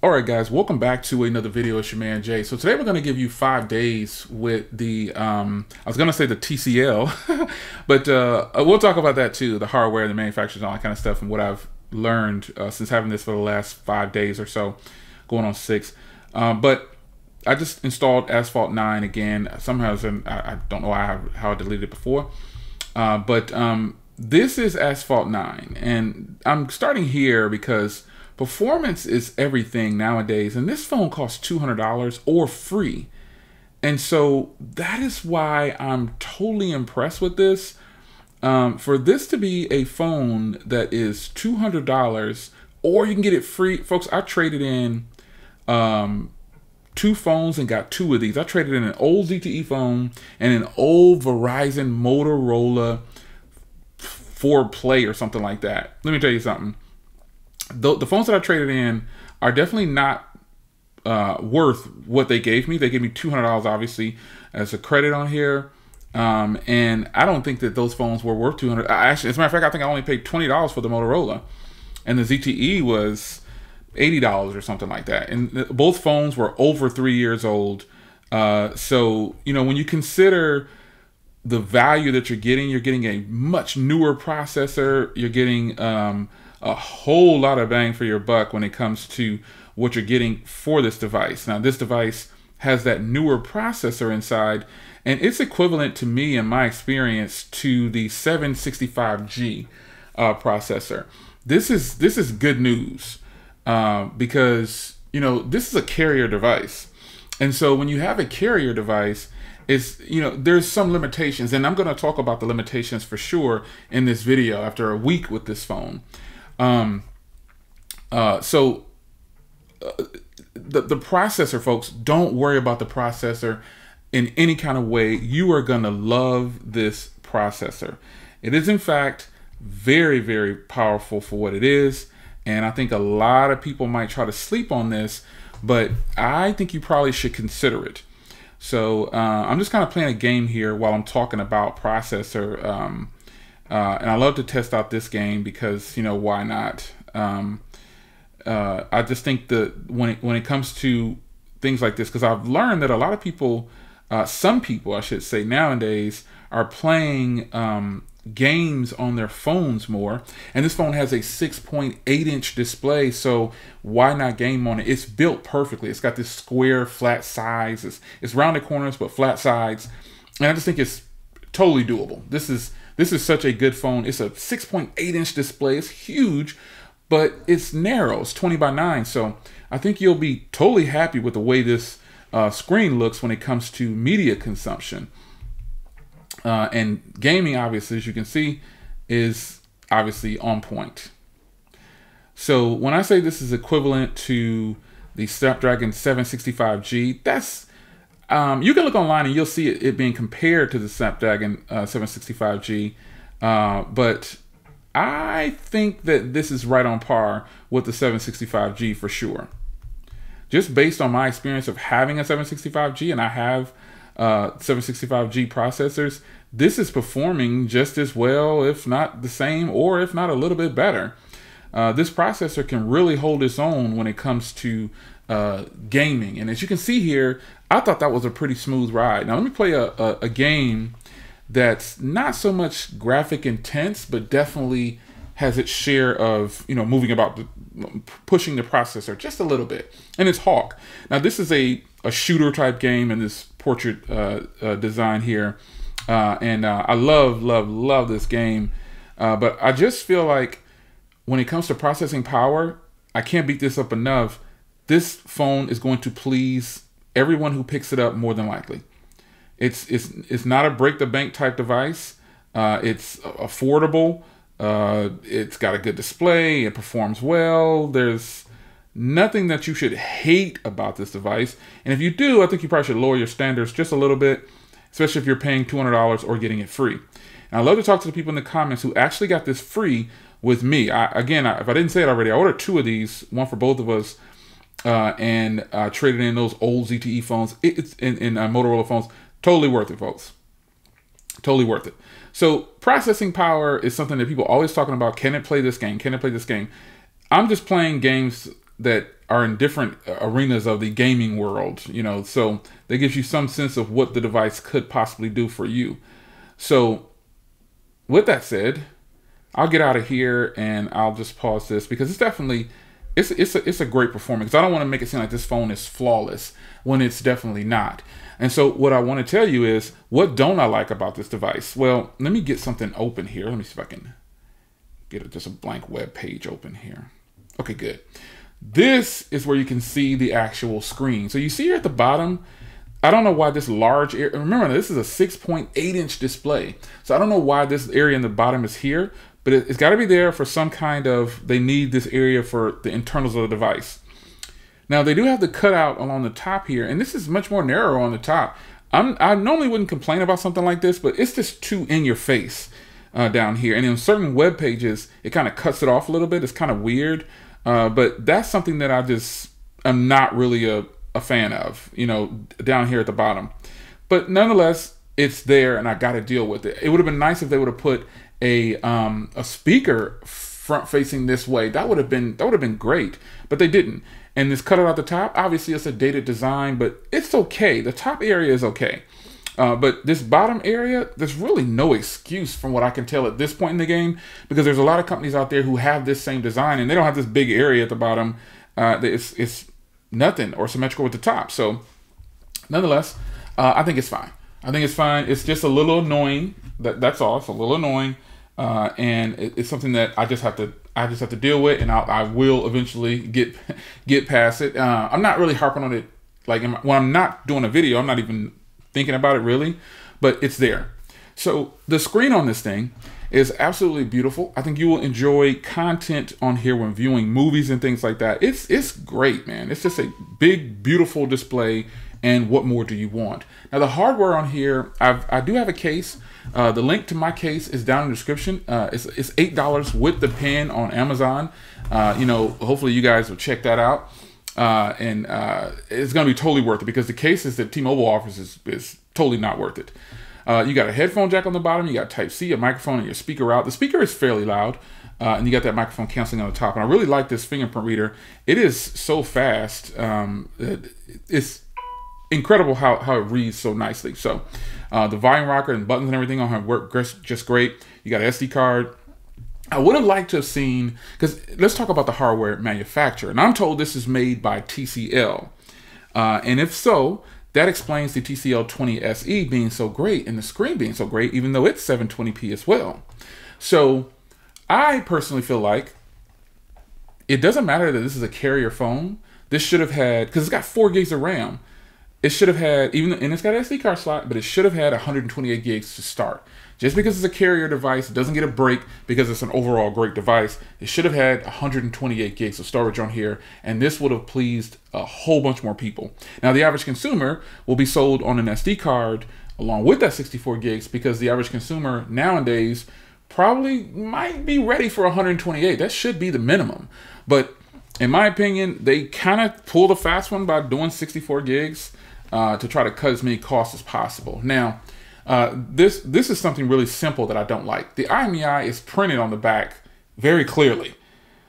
All right, guys, welcome back to another video. It's your man Jay. So today we're going to give you 5 days with the I was going to say the TCL, but we'll talk about that too, the hardware, the manufacturers, all that kind of stuff, and what I've learned since having this for the last 5 days or so, going on 6. But I just installed Asphalt 9 again. Somehow I don't know how I deleted it before, but this is Asphalt 9, and I'm starting here because performance is everything nowadays, and this phone costs $200 or free. And so that is why I'm totally impressed with this. For this to be a phone that is $200 or you can get it free, folks, I traded in 2 phones and got 2 of these. I traded in an old ZTE phone and an old Verizon Motorola 4Play or something like that. Let me tell you something. The phones that I traded in are definitely not worth what they gave me. They gave me $200, obviously, as a credit on here. And I don't think that those phones were worth $200. Actually, as a matter of fact, I think I only paid $20 for the Motorola. And the ZTE was $80 or something like that. And both phones were over 3 years old. So, you know, when you consider the value that you're getting a much newer processor. You're getting a whole lot of bang for your buck when it comes to what you're getting for this device. Now, this device has that newer processor inside, and it's equivalent to me, in my experience, to the 765G processor. This is good news because, you know, this is a carrier device. And so when you have a carrier device, there's some limitations, and I'm going to talk about the limitations for sure in this video after a week with this phone. The processor, folks, don't worry about the processor in any kind of way. You are going to love this processor. It is, in fact, very, very powerful for what it is. And I think a lot of people might try to sleep on this, but I think you probably should consider it. So I'm just kind of playing a game here while I'm talking about processor. And I love to test out this game because, you know, why not? I just think that when it comes to things like this, because I've learned that a lot of people, some people, I should say, nowadays are playing games on their phones more. And this phone has a 6.8-inch display, so why not game on it? It's built perfectly. It's got this square, flat sides. It's rounded corners, but flat sides. And I just think it's totally doable. This is such a good phone. It's a 6.8-inch display. It's huge, but it's narrow. It's 20 by 9. So I think you'll be totally happy with the way this screen looks when it comes to media consumption. And gaming, obviously, as you can see, is obviously on point. So when I say this is equivalent to the Snapdragon 765G, that's you can look online and you'll see it being compared to the Snapdragon 765G, but I think that this is right on par with the 765G for sure. Just based on my experience of having a 765G, and I have 765G processors, this is performing just as well, if not the same, or if not a little bit better. This processor can really hold its own when it comes to gaming. And as you can see here, I thought that was a pretty smooth ride. Now let me play a game that's not so much graphic intense, but definitely has its share of, you know, moving about, pushing the processor just a little bit. And it's Hawk. Now this is a shooter type game in this portrait design here. I love this game. But I just feel like when it comes to processing power, I can't beat this up enough. This phone is going to please everyone who picks it up more than likely. It's not a break the bank type device. It's affordable. It's got a good display. It performs well. There's nothing that you should hate about this device. And if you do, I think you probably should lower your standards just a little bit, especially if you're paying $200 or getting it free. And I love to talk to the people in the comments who actually got this free with me. Again, if I didn't say it already, I ordered 2 of these, one for both of us, and traded in those old ZTE phones. It's in Motorola phones. Totally worth it, folks. Totally worth it. So processing power is something that people are always talking about. Can it play this game? Can it play this game? I'm just playing games that are in different arenas of the gaming world, you know, so that gives you some sense of what the device could possibly do for you. So with that said, I'll get out of here and I'll just pause this because it's definitely, it's a great performance. I don't want to make it seem like this phone is flawless when it's definitely not. And so what I want to tell you is, what don't I like about this device? Well, let me get something open here. Let me see if I can get just a blank web page open here. Okay, good. This is where you can see the actual screen. So you see here at the bottom, I don't know why this large area, remember this is a 6.8-inch display. So I don't know why this area in the bottom is here, but it's got to be there for some kind of, they need this area for the internals of the device. Now they do have the cutout along the top here, and this is much more narrow on the top. I normally wouldn't complain about something like this, but it's just too in your face down here. And in certain web pages, it kind of cuts it off a little bit. It's kind of weird. But that's something that I'm not really a fan of, you know, down here at the bottom. But nonetheless, it's there and I got to deal with it. It would have been nice if they would have put a speaker front facing this way. That would have been great, but they didn't. And this cutout at the top, obviously it's a dated design, but it's okay. The top area is okay. But this bottom area, there's really no excuse from what I can tell at this point in the game, because there's a lot of companies out there who have this same design and they don't have this big area at the bottom. It's nothing or symmetrical with the top. So nonetheless, I think it's fine. I think it's fine. It's just a little annoying. That's all. It's a little annoying. And it's something that I just have to deal with, and I will eventually get past it. I'm not really harping on it. Like when I'm not doing a video, I'm not even thinking about it really, but it's there. So the screen on this thing is absolutely beautiful. I think you will enjoy content on here when viewing movies and things like that. It's great, man. It's just a big, beautiful display. And what more do you want? Now the hardware on here, I do have a case. The link to my case is down in the description. It's $8 with the pen on Amazon. You know, hopefully you guys will check that out. And it's going to be totally worth it, because the cases that T-Mobile offers is totally not worth it. You got a headphone jack on the bottom. You got Type-C, a microphone, and your speaker out. The speaker is fairly loud. And you got that microphone canceling on the top. And I really like this fingerprint reader. It is so fast. It's incredible how it reads so nicely. So the volume rocker and buttons and everything on here work just great. You got an SD card. I would have liked to have seen, because let's talk about the hardware manufacturer. And I'm told this is made by TCL. And if so, that explains the TCL 20 SE being so great and the screen being so great, even though it's 720p as well. So I personally feel like it doesn't matter that this is a carrier phone. This should have had, because it's got 4 gigs of RAM. It should have had, and it's got an SD card slot, but it should have had 128 gigs to start. Just because it's a carrier device, it doesn't get a break because it's an overall great device. It should have had 128 gigs of storage on here, and this would have pleased a whole bunch more people. Now, the average consumer will be sold on an SD card along with that 64 gigs, because the average consumer nowadays probably might be ready for 128. That should be the minimum. But in my opinion, they kind of pulled a fast one by doing 64 gigs. To try to cut as many costs as possible. Now, this is something really simple that I don't like. The IMEI is printed on the back very clearly.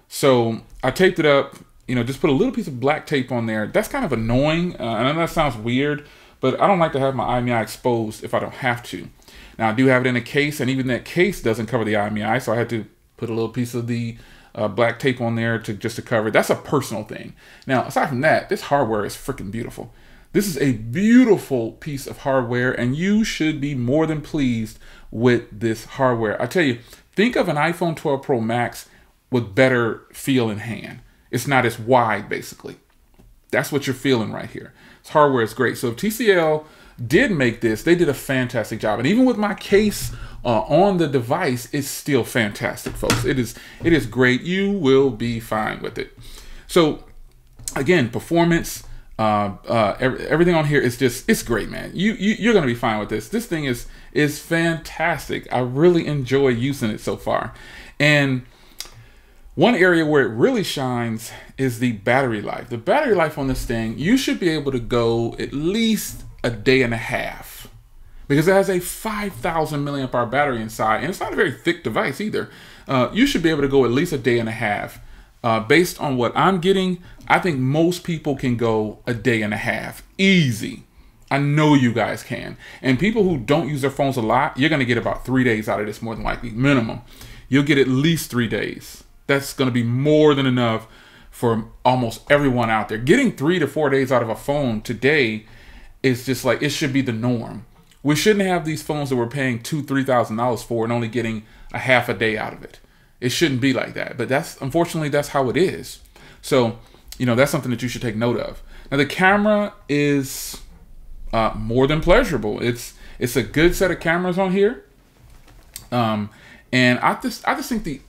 So I taped it up, you know, just put a little piece of black tape on there. That's kind of annoying. I know that sounds weird, but I don't like to have my IMEI exposed if I don't have to. Now, I do have it in a case, and even that case doesn't cover the IMEI, so I had to put a little piece of the black tape on there just to cover it. That's a personal thing. Now, aside from that, this hardware is freaking beautiful. This is a beautiful piece of hardware, and you should be more than pleased with this hardware. I tell you, think of an iPhone 12 Pro Max with better feel in hand. It's not as wide, basically. That's what you're feeling right here. This hardware is great. So if TCL did make this, they did a fantastic job. And even with my case on the device, it's still fantastic, folks. It is great. You will be fine with it. So again, performance, everything on here is it's great, man. You're gonna be fine with this. This thing is fantastic. I really enjoy using it so far. And one area where it really shines is the battery life. The battery life on this thing, you should be able to go at least a day and a half, because it has a 5,000 milliamp hour battery inside, and it's not a very thick device either. You should be able to go at least a day and a half Based on what I'm getting, I think most people can go a day and a half. Easy. I know you guys can. And people who don't use their phones a lot, you're going to get about 3 days out of this more than likely, minimum. You'll get at least 3 days. That's going to be more than enough for almost everyone out there. Getting 3 to 4 days out of a phone today is just like, it should be the norm. We shouldn't have these phones that we're paying $2,000-$3,000 for and only getting a half a day out of it. It shouldn't be like that. But unfortunately, that's how it is. So, that's something that you should take note of. Now, the camera is more than pleasurable. It's a good set of cameras on here. And I just think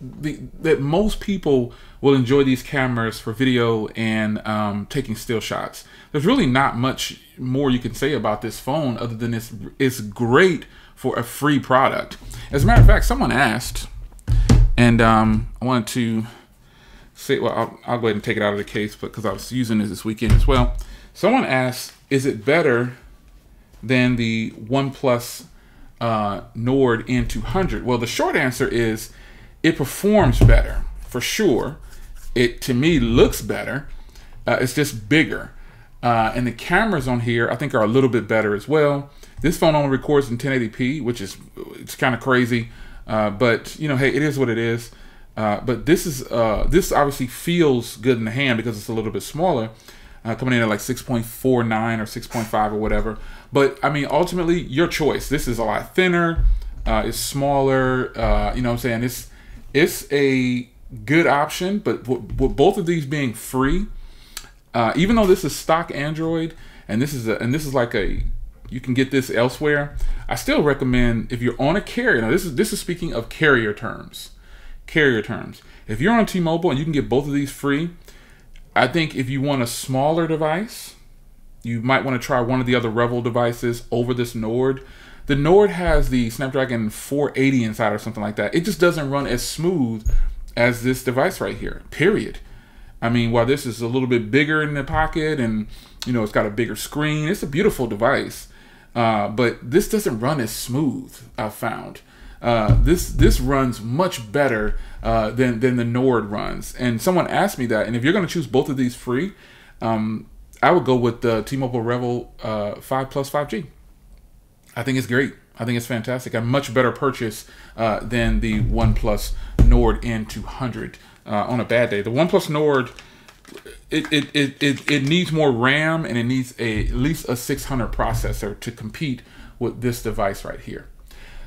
that most people will enjoy these cameras for video and taking still shots. There's really not much more you can say about this phone other than it's great for a free product. As a matter of fact, someone asked, and I wanted to say, well, I'll go ahead and take it out of the case, because I was using it this weekend as well. Someone asked, is it better than the OnePlus Nord N200? Well, the short answer is it performs better for sure. It, to me, looks better. It's just bigger, and the cameras on here I think are a little bit better as well. This phone only records in 1080p, which it's kind of crazy, but hey, it is what it is. But this obviously feels good in the hand because it's a little bit smaller, coming in at like 6.49 or 6.5 or whatever. But I mean, ultimately, your choice. This is a lot thinner. It's smaller. You know what I'm saying? It's a good option. But with both of these being free, even though this is stock Android and this is like you can get this elsewhere, I still recommend, if you're on a carrier. Now, this is speaking of carrier terms. Carrier terms. If you're on T-Mobile and you can get both of these free, I think if you want a smaller device, you might want to try one of the other REVVL devices over this Nord. The Nord has the Snapdragon 480 inside or something like that. It just doesn't run as smooth as this device right here, period. I mean, while this is a little bit bigger in the pocket and, it's got a bigger screen, it's a beautiful device. But this doesn't run as smooth, I've found. This runs much better than the Nord runs. And someone asked me that, and if you're going to choose both of these free, I would go with the T-Mobile REVVL 5 Plus 5G. I think it's great. I think it's fantastic. A much better purchase than the OnePlus Nord N200 on a bad day. The OnePlus Nord, it needs more RAM, and it needs at least a 600 processor to compete with this device right here.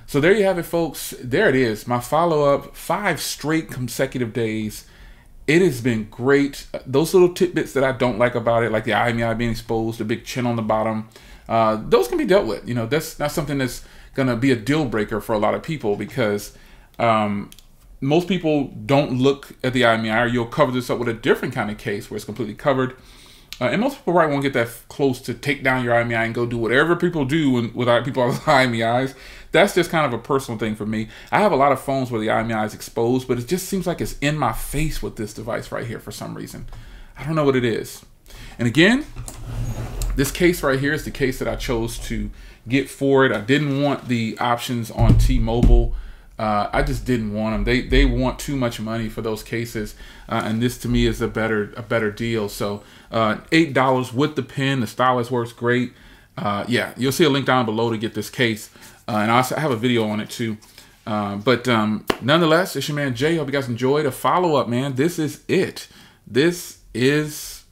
So there you have it, folks. There it is. My follow-up, 5 straight consecutive days. It has been great. Those little tidbits that I don't like about it, like the IMEI being exposed, the big chin on the bottom, those can be dealt with. That's not something that's going to be a deal breaker for a lot of people, because most people don't look at the IMEI, or you'll cover this up with a different kind of case where it's completely covered. And most people won't get that close to take down your IMEI and go do whatever people do with people's IMEIs. That's just kind of a personal thing for me. I have a lot of phones where the IMEI is exposed, but it just seems like it's in my face with this device right here for some reason. I don't know what it is. And again, this case right here is the case that I chose to get for it. I didn't want the options on T-Mobile. I just didn't want them. They want too much money for those cases, and this to me is a better deal. So $8 with the pen. The stylus works great. Yeah, you'll see a link down below to get this case, and I have a video on it too. But nonetheless, it's your man Jay. Hope you guys enjoyed a follow-up, man. This is it. This is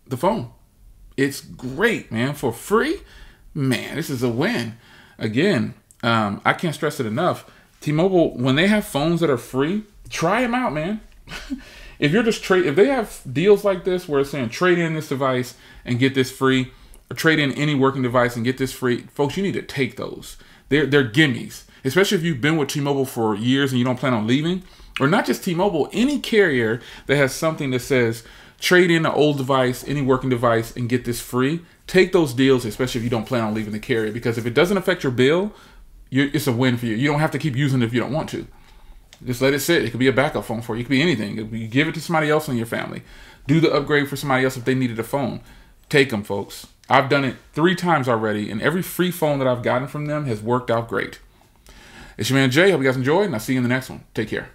the phone. It's great, man. For free, man, this is a win. Again, I can't stress it enough. T-Mobile, when they have phones that are free, try them out, man. If they have deals like this where it's saying trade in this device and get this free, or trade in any working device and get this free, folks, you need to take those. They're gimmies, especially if you've been with T-Mobile for years and you don't plan on leaving. Or not just T-Mobile, any carrier that has something that says trade in an old device, any working device, and get this free. Take those deals, especially if you don't plan on leaving the carrier, because if it doesn't affect your bill, it's a win for you. You don't have to keep using it if you don't want to. Just let it sit. It could be a backup phone for you. It could be anything. You give it to somebody else in your family. Do the upgrade for somebody else if they needed a phone. Take them, folks. I've done it 3 times already, and every free phone that I've gotten from them has worked out great. It's your man Jay. Hope you guys enjoyed, and I'll see you in the next one. Take care.